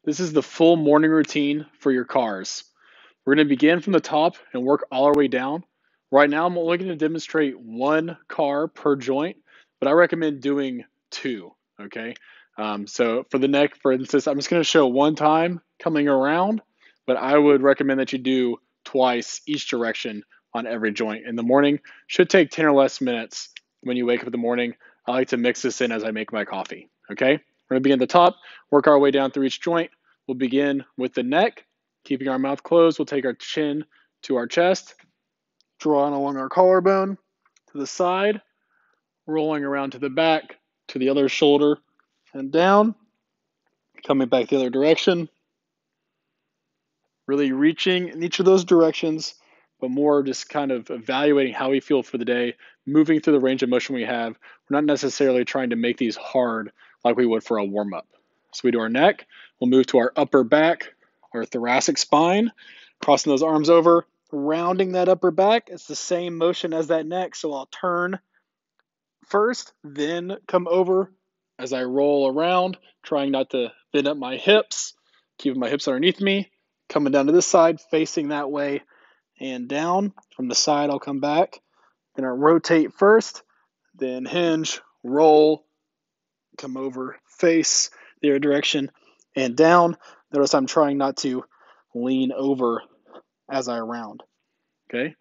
This is the full morning routine for your cars. We're going to begin from the top and work all our way down. Right now, I'm only going to demonstrate one car per joint, but I recommend doing two. Okay. So for the neck, for instance, I'm just going to show one time coming around, but I would recommend that you do twice each direction on every joint in the morning. Should take 10 or less minutes when you wake up in the morning. I like to mix this in as I make my coffee. Okay. We're going to begin at the top, work our way down through each joint. We'll begin with the neck. Keeping our mouth closed, we'll take our chin to our chest, drawing along our collarbone to the side, rolling around to the back, to the other shoulder, and down, coming back the other direction. Really reaching in each of those directions, but more just kind of evaluating how we feel for the day, moving through the range of motion we have. We're not necessarily trying to make these hard like we would for a warm up. So we do our neck, we'll move to our upper back, our thoracic spine, crossing those arms over, rounding that upper back. It's the same motion as that neck, so I'll turn first, then come over as I roll around, trying not to bend up my hips, keeping my hips underneath me, coming down to this side, facing that way, and down. From the side, I'll come back. Gonna rotate first, then hinge, roll, come over, face the other direction, and down. Notice I'm trying not to lean over as I round. Okay.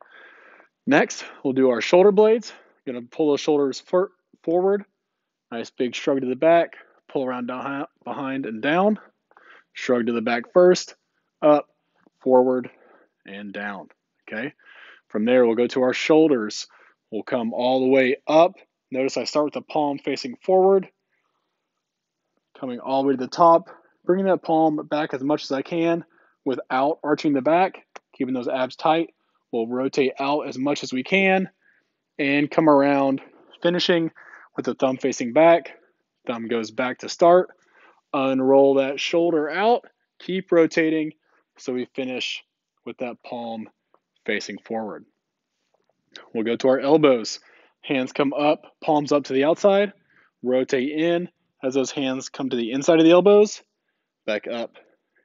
Next, we'll do our shoulder blades. Gonna pull those shoulders forward. Nice big shrug to the back. Pull around behind and down. Shrug to the back first. Up, forward, and down. Okay. From there, we'll go to our shoulders. We'll come all the way up. Notice I start with the palm facing forward, coming all the way to the top, bringing that palm back as much as I can without arching the back, keeping those abs tight. We'll rotate out as much as we can and come around, finishing with the thumb facing back. Thumb goes back to start. Unroll that shoulder out. Keep rotating so we finish with that palm facing forward. We'll go to our elbows. Hands come up, palms up to the outside. Rotate in as those hands come to the inside of the elbows. Back up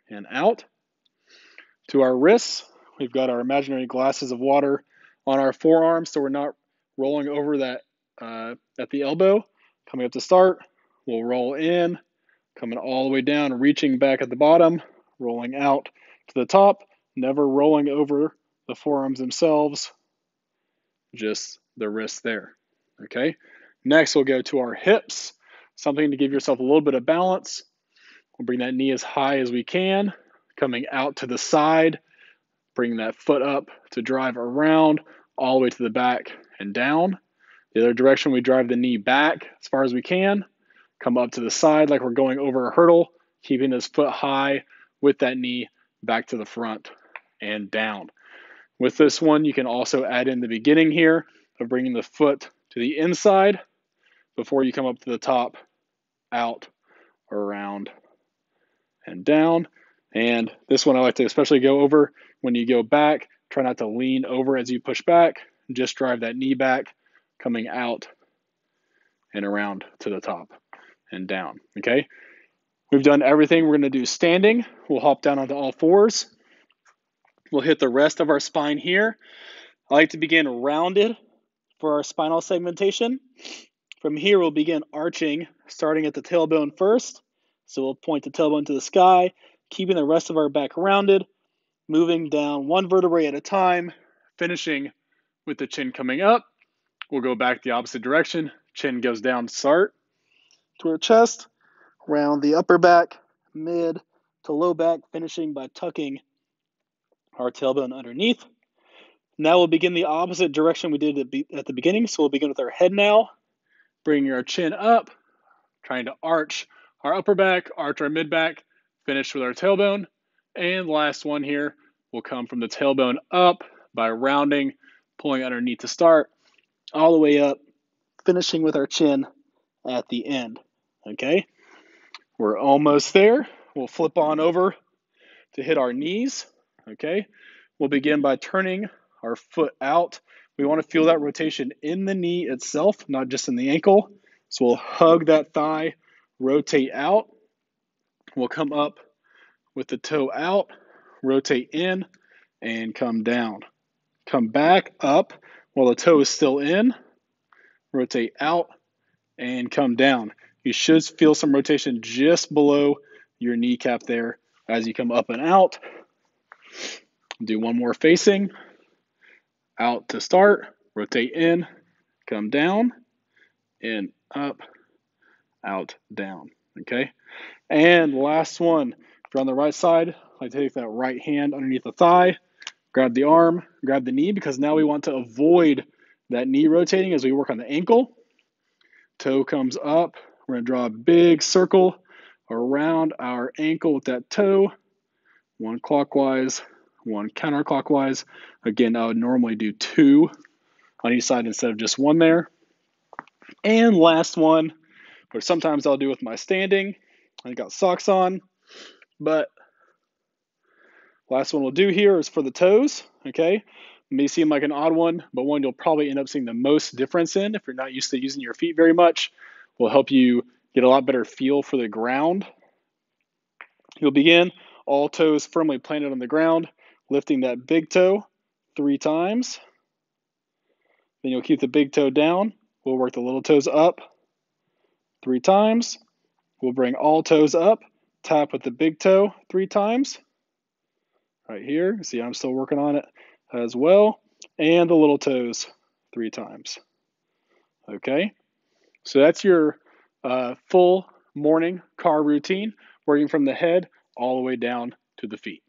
and out. To our wrists, we've got our imaginary glasses of water on our forearms so we're not rolling over that at the elbow. Coming up to start, we'll roll in, coming all the way down, reaching back at the bottom, rolling out to the top, never rolling over the forearms themselves, just the wrists there. Okay. Next, we'll go to our hips, something to give yourself a little bit of balance. We'll bring that knee as high as we can, coming out to the side, bring that foot up to drive around all the way to the back and down. The other direction, we drive the knee back as far as we can, come up to the side like we're going over a hurdle, keeping this foot high with that knee back to the front and down. With this one, you can also add in the beginning here of bringing the foot to the inside before you come up to the top, out, around, and down. And this one I like to especially go over when you go back. Try not to lean over as you push back. Just drive that knee back, coming out and around to the top and down. Okay. We've done everything we're going to do standing. We'll hop down onto all fours. We'll hit the rest of our spine here. I like to begin rounded for our spinal segmentation. From here, we'll begin arching, starting at the tailbone first. So we'll point the tailbone to the sky, keeping the rest of our back rounded, moving down one vertebrae at a time, finishing with the chin coming up. We'll go back the opposite direction. Chin goes down to start to our chest, round the upper back, mid to low back, finishing by tucking our tailbone underneath. Now we'll begin the opposite direction we did at the beginning. So we'll begin with our head now, bringing our chin up, trying to arch our upper back, arch our mid back, finish with our tailbone. And last one here will come from the tailbone up by rounding, pulling underneath to start, all the way up, finishing with our chin at the end. Okay, we're almost there. We'll flip on over to hit our knees. Okay, we'll begin by turning our foot out. We want to feel that rotation in the knee itself, not just in the ankle. So we'll hug that thigh, rotate out. We'll come up with the toe out, rotate in and come down. Come back up while the toe is still in, rotate out and come down. You should feel some rotation just below your kneecap there as you come up and out. Do one more facing, out to start, rotate in, come down, in, up, out, down, okay? And last one, if you're on the right side, I take that right hand underneath the thigh, grab the arm, grab the knee, because now we want to avoid that knee rotating as we work on the ankle. Toe comes up, we're gonna draw a big circle around our ankle with that toe, one clockwise, one counterclockwise. Again, I would normally do 2 on each side instead of just 1 there. And last one, which sometimes I'll do with my standing. I got socks on, but last one we'll do here is for the toes, okay? It may seem like an odd one, but one you'll probably end up seeing the most difference in if you're not used to using your feet very much. Will help you get a lot better feel for the ground. You'll begin all toes firmly planted on the ground, lifting that big toe 3 times. Then you'll keep the big toe down. We'll work the little toes up 3 times. We'll bring all toes up, tap with the big toe 3 times. Right here, see I'm still working on it as well. And the little toes 3 times. Okay, so that's your full morning car routine, working from the head all the way down to the feet.